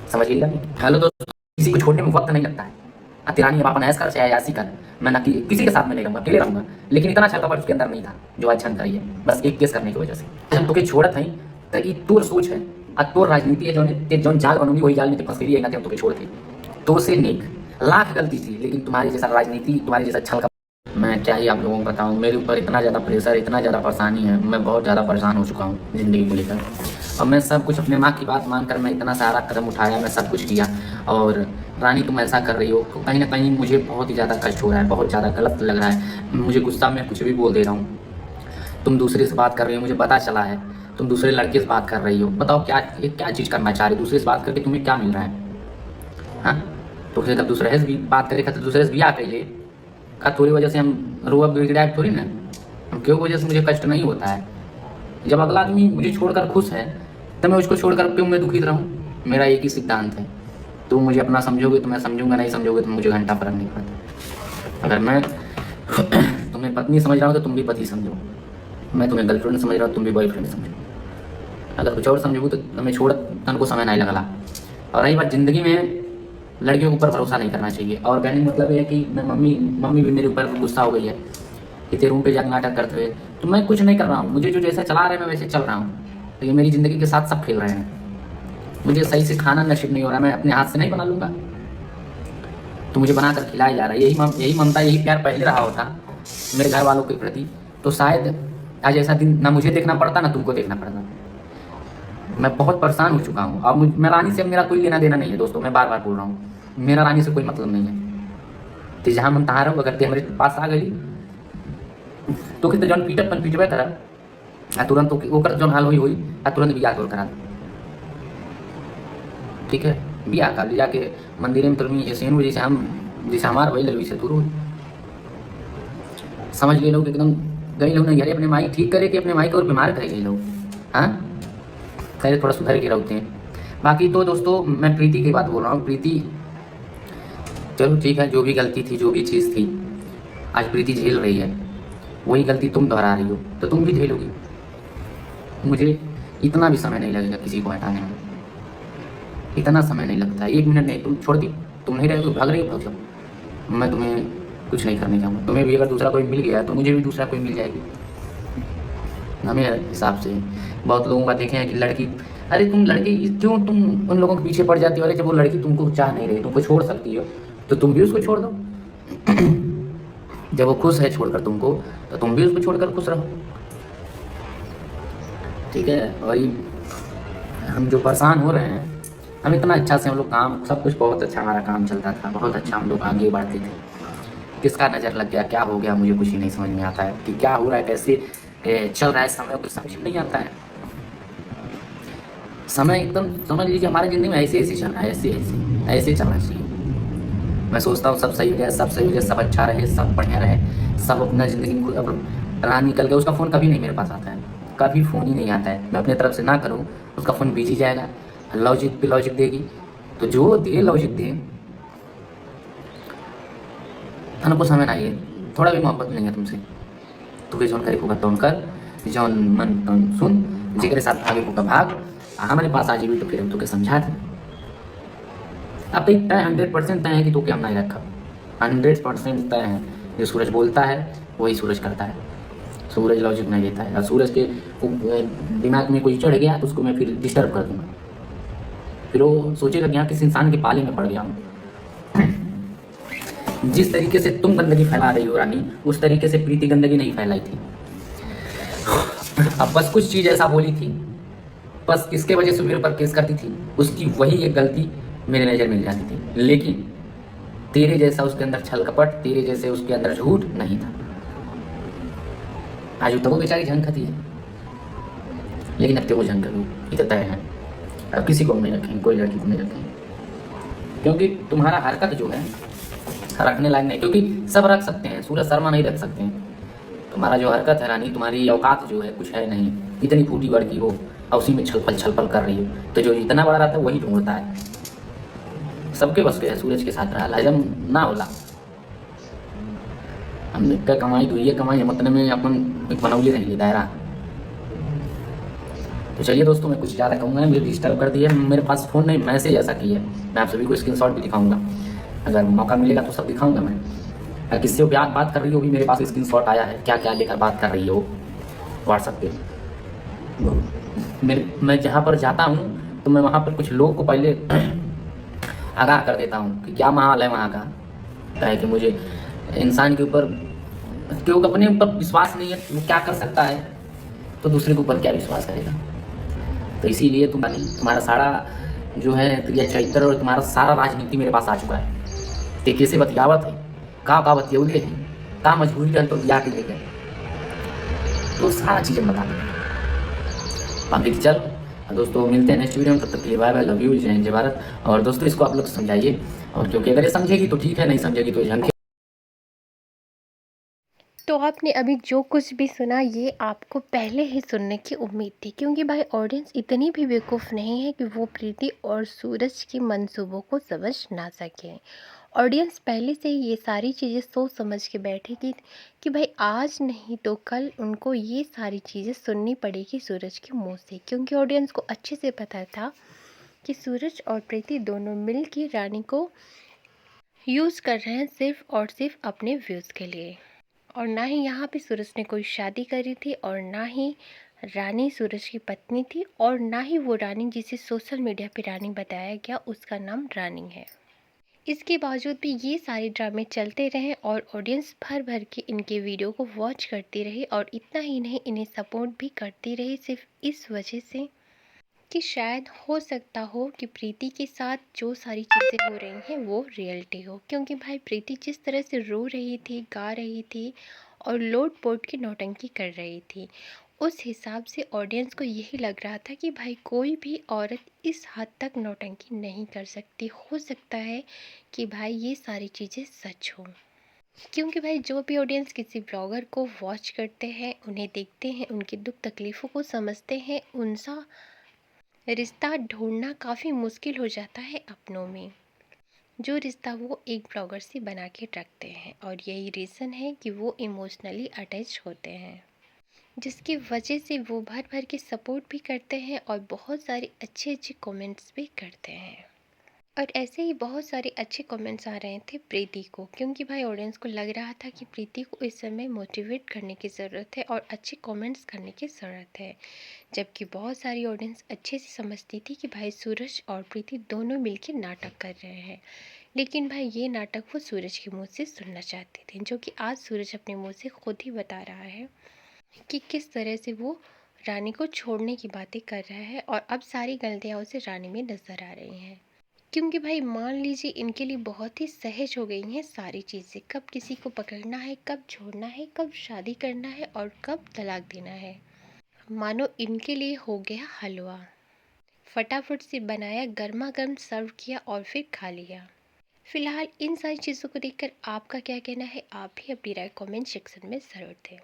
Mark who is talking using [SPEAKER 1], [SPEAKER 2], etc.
[SPEAKER 1] समझ गई ना? हेलो दोस्तों, किसी को छोड़ने में वक्त नहीं लगता है। तिरानी अपन ऐश कर चाहे यासी कर, मैं ना किसी के साथ में नहीं रहूंगा, अकेले रहूंगा। लेकिन इतना छल कपट उसके अंदर नहीं था जो आज छन करी है, बस एक केस करने की वजह से। जब तुके छोड़त हई तो ई तोर सोच है और तोर राजनीति है, जौन जाल बनूंगी वही जाल में फंसेरी है, हम तुके छोड़ते तो से नेक लाख गलती थी, लेकिन तुम्हारी जैसा राजनीति, तुम्हारी जैसा छल कपट, मैं क्या ही आप लोगों को बताऊं। मेरे ऊपर इतना ज़्यादा प्रेशर, इतना ज़्यादा परेशानी है, मैं बहुत ज़्यादा परेशान हो चुका हूँ ज़िंदगी को लेकर। और मैं सब कुछ अपने माँ की बात मानकर मैं इतना सारा कदम उठाया, मैं सब कुछ किया। और रानी तुम ऐसा कर रही हो तो कहीं ना कहीं मुझे बहुत ही ज़्यादा कष्ट हो रहा है, बहुत ज़्यादा गलत लग रहा है। मुझे गुस्सा में कुछ भी बोल दे रहा हूँ। तुम दूसरे से बात कर रही हो, मुझे पता चला है तुम दूसरे लड़के से बात कर रही हो। बताओ क्या क्या चीज़ करना चाह रही हो? दूसरे से बात करके तुम्हें क्या मिल रहा है? हाँ, तो फिर जब दूसरे से भी बात करे तो दूसरे से भी आ कहिए का थोड़ी वजह से हम रोआ बिगड़ाए थोड़ी ना। हम क्यों वजह से मुझे कष्ट नहीं होता है। जब अगला आदमी मुझे छोड़कर खुश है तो मैं उसको छोड़कर क्यों मैं दुखी रहूँ? मेरा एक ही सिद्धांत है, तुम मुझे अपना समझोगे तो मैं समझूंगा, नहीं समझोगे तो मुझे घंटा फर्क नहीं पड़ता। अगर मैं तुम्हें पत्नी समझ रहा हूँ तो तुम भी पति समझो, मैं तुम्हें गर्लफ्रेंड समझ रहा हूँ तुम भी बॉयफ्रेंड समझो। अगर कुछ और समझोगे तो तुम्हें छोड़ तन को समय नहीं लगला। और रही बात ज़िंदगी में, लड़कियों के ऊपर भरोसा नहीं करना चाहिए। और कहने का मतलब है कि मैं मम्मी भी मेरे ऊपर गुस्सा हो गई है कि रूम पे जाकर नाटक करते हुए। तो मैं कुछ नहीं कर रहा हूँ, मुझे जो जैसा चला रहे हैं मैं वैसे चल रहा हूँ। तो ये मेरी ज़िंदगी के साथ सब खेल रहे हैं। मुझे सही से खाना नसीब नहीं हो रहा, मैं अपने हाथ से नहीं बना लूँगा तो मुझे बनाकर खिलाया जा रहा है। यही ममता, यही प्यार पहले रहा होता मेरे घर वालों के प्रति तो शायद आज ऐसा दिन ना मुझे देखना पड़ता ना तुमको देखना पड़ता। मैं बहुत परेशान हो चुका हूँ। अब मैं रानी से मेरा कोई लेना देना नहीं है दोस्तों, मैं बार बार बोल रहा हूँ, मेरा रानी से कोई मतलब नहीं है। तो जहाँ मन तहाँ रहो, अगर ते हमारे पास आ गई तो कितने जौन पीटन पीटबे करा तुरंत ओकर जौन हाल हुई तुरंत बियाह तोड़ करा। ठीक है, बियाह कर जाके मंदिर में तुरमी ऐसे हुई जैसे हमार वही ललवी से दूर हुई। समझ गए लोग एकदम। गई लोग नहीं, अरे अपने माई ठीक करे कि अपने माई को और बीमार करे गए लोग। हाँ, खैर थोड़ा सुधर के रहते हैं। बाकी तो दोस्तों मैं प्रीति की बात बोल रहा हूँ। प्रीति चलो ठीक है, जो भी गलती थी, जो भी चीज़ थी, आज प्रीति झेल रही है। वही गलती तुम दोहरा रही हो तो तुम भी झेलोगी। मुझे इतना भी समय नहीं लगेगा किसी को हटाने में, इतना समय नहीं लगता है, 1 मिनट नहीं। तुम छोड़ दी, तुम नहीं रहे तो भाग रही हो, मैं तुम्हें कुछ नहीं करने जाऊँगा। तुम्हें भी अगर दूसरा कोई मिल गया तो मुझे भी दूसरा कोई मिल जाएगी। हमें हिसाब से बहुत लोगों का देखे हैं कि लड़की, अरे तुम लड़की क्यों तुम उन लोगों के पीछे पड़ जाती हो? अरे जब वो लड़की तुमको चाह नहीं रही, तुमको छोड़ सकती हो तो तुम भी उसको छोड़ दो। जब वो खुश है छोड़कर तुमको तो तुम भी उसको छोड़कर खुश रहो। ठीक है, वही हम जो परेशान हो रहे हैं, हम इतना अच्छा से हम लोग काम, सब कुछ बहुत अच्छा हमारा काम चलता था, बहुत अच्छा हम लोग आगे बढ़ते थे। किसका नज़र लग गया, क्या हो गया, मुझे कुछ ही नहीं समझ में आता है कि क्या हो रहा है, कैसे चल रहा है समय, कुछ समझ में नहीं आता है। समय एकदम समझ लीजिए हमारी ज़िंदगी में ऐसे ऐसे चल रहा है, ऐसे चलना चाहिए। मैं सोचता हूँ सब सही हो जाए, सब सही हो जाए, सब अच्छा रहे, सब बढ़िया रहे, सब अपना ज़िंदगी को अब राह निकल गया। उसका फ़ोन कभी नहीं मेरे पास आता है, कभी फ़ोन ही नहीं आता है। मैं अपने तरफ से ना करूँ, उसका फ़ोन बिजी जाएगा, लॉजिक पे लॉजिक देगी। तो जो दे लॉजिक दे, हमको समय नहीं है, थोड़ा भी मोहब्बत नहीं है तुमसे। तुके जौन करे होगा तौन कर, जौन मन तौन सुन, जेकरे साथ भागे होगा भाग। हमारे पास आ जाइए तो फिर हम तुके समझा दें। अब तो तय 100% तय है कि तुके हम नहीं रखा, 100% तय है। जो सूरज बोलता है वही सूरज करता है, सूरज लॉजिक नहीं देता है। और सूरज के दिमाग में कोई चढ़ गया तो उसको मैं फिर डिस्टर्ब कर दूँगा, फिर वो सोचेगा कि यहाँ किस इंसान के पाले में पड़ गया हूँ। जिस तरीके से तुम गंदगी फैला रही हो रानी, उस तरीके से प्रीति गंदगी नहीं फैलाई थी। अब बस कुछ चीज़ ऐसा बोली थी, बस किसके वजह से मेरे ऊपर केस करती थी, उसकी वही एक गलती मेरे नज़र मिल जाती थी। लेकिन तेरे जैसा उसके अंदर छल कपट, तेरे जैसे उसके अंदर झूठ नहीं था। आज तो वो बेचारी झंग खाती है, लेकिन अब तो वो झंग करूँ ये तय है। अब किसी को नहीं रखेंगे, कोई लड़की को नहीं रखेंगे, क्योंकि तुम्हारा हरकत जो है रखने लायक नहीं। क्योंकि सब रख सकते हैं, सूरज शर्मा नहीं रख सकते हैं। तुम्हारा जो हरकत है रानी, तुम्हारी औकात जो है कुछ है नहीं। इतनी फूटी बड़की हो और उसी में छलपल कर रही हो, तो जो इतना बड़ा रहता है वही ढूंढता है। सबके बस के है सूरज के साथ रहा, हजम ना होला। हमने क्या कमाई तो ये कमाई, मतलब में अपन एक बनौली रही दायरा। तो चलिए दोस्तों, मैं कुछ ज़्यादा कहूँगा नहीं, मुझे डिस्टर्ब कर दिया। मेरे पास फ़ोन नहीं, मैसेज ऐसा की है। मैं आप सभी को स्क्रीनशॉट भी दिखाऊंगा, अगर मौका मिलेगा तो सब दिखाऊंगा मैं। अगर किससे वो बात कर रही हो भी, मेरे पास स्क्रीनशॉट आया है, क्या क्या लेकर बात कर रही हो व्हाट्सएप पे। मैं जहाँ पर जाता हूँ तो मैं वहाँ पर कुछ लोग को पहले आगाह कर देता हूँ कि क्या माहौल है वहाँ का। क्या है कि मुझे इंसान के ऊपर, क्योंकि अपने ऊपर विश्वास नहीं है वो क्या कर सकता है, तो दूसरे के ऊपर क्या विश्वास करेगा। तो इसीलिए तुम्हारा सारा जो है ये चरित्र और तुम्हारा सारा राजनीति मेरे पास आ चुका है। ते कैसे बतियावत है, का बतियौले है, का मजबूरी रहल तो दिया के ले गए, तो सारा चीज़ें बता देंगे। बाकी चल दोस्तों, मिलते हैं नेक्स्ट वीडियो में, तब तक के लिए बाय बाय, लव यू, जय हिंद, जय भारत। और दोस्तों इसको आप लोग समझाइए, और क्योंकि अगर ये समझेगी तो ठीक है, नहीं समझेगी तो झंझट।
[SPEAKER 2] तो आपने अभी जो कुछ भी सुना ये आपको पहले ही सुनने की उम्मीद थी, क्योंकि भाई ऑडियंस इतनी भी बेवकूफ़ नहीं है कि वो प्रीति और सूरज के मंसूबों को समझ ना सके। ऑडियंस पहले से ही ये सारी चीज़ें सोच समझ के बैठी थी कि भाई आज नहीं तो कल उनको ये सारी चीज़ें सुननी पड़ेगी सूरज के मुंह से, क्योंकि ऑडियंस को अच्छे से पता था कि सूरज और प्रीति दोनों मिल के रानी को यूज़ कर रहे हैं सिर्फ और सिर्फ अपने व्यूज़ के लिए। और ना ही यहाँ पे सूरज ने कोई शादी करी थी, और ना ही रानी सूरज की पत्नी थी, और ना ही वो रानी जिसे सोशल मीडिया पे रानी बताया गया उसका नाम रानी है। इसके बावजूद भी ये सारे ड्रामे चलते रहे और ऑडियंस भर भर के इनके वीडियो को वॉच करती रही, और इतना ही नहीं इन्हें सपोर्ट भी करती रही, सिर्फ इस वजह से कि शायद हो सकता हो कि प्रीति के साथ जो सारी चीज़ें हो रही हैं वो रियलिटी हो। क्योंकि भाई प्रीति जिस तरह से रो रही थी, गा रही थी और लोट पोट की नौटंकी कर रही थी, उस हिसाब से ऑडियंस को यही लग रहा था कि भाई कोई भी औरत इस हद तक नौटंकी नहीं कर सकती। हो सकता है कि भाई ये सारी चीज़ें सच हों, क्योंकि भाई जो भी ऑडियंस किसी ब्लॉगर को वॉच करते हैं, उन्हें देखते हैं, उनकी दुख तकलीफ़ों को समझते हैं, उनसा रिश्ता ढूंढना काफ़ी मुश्किल हो जाता है अपनों में, जो रिश्ता वो एक ब्लॉगर से बना के रखते हैं। और यही रीज़न है कि वो इमोशनली अटैच होते हैं, जिसकी वजह से वो भर भर के सपोर्ट भी करते हैं और बहुत सारे अच्छे अच्छे कमेंट्स भी करते हैं। और ऐसे ही बहुत सारे अच्छे कमेंट्स आ रहे थे प्रीति को, क्योंकि भाई ऑडियंस को लग रहा था कि प्रीति को इस समय मोटिवेट करने की ज़रूरत है और अच्छे कमेंट्स करने की ज़रूरत है। जबकि बहुत सारी ऑडियंस अच्छे से समझती थी कि भाई सूरज और प्रीति दोनों मिलकर नाटक कर रहे हैं, लेकिन भाई ये नाटक वो सूरज के मुंह से सुनना चाहते थे, जो कि आज सूरज अपने मुंह से खुद ही बता रहा है कि किस तरह से वो रानी को छोड़ने की बातें कर रहा है, और अब सारी गलतियाँ उसे रानी में नज़र आ रही हैं। क्योंकि भाई मान लीजिए इनके लिए बहुत ही सहज हो गई हैं सारी चीज़ें, कब किसी को पकड़ना है, कब छोड़ना है, कब शादी करना है और कब तलाक देना है। मानो इनके लिए हो गया हलवा, फटाफट से बनाया, गर्मा गर्म सर्व किया और फिर खा लिया। फिलहाल इन सारी चीज़ों को देखकर आपका क्या कहना है, आप भी अपनी राय कमेंट सेक्शन में ज़रूर दें।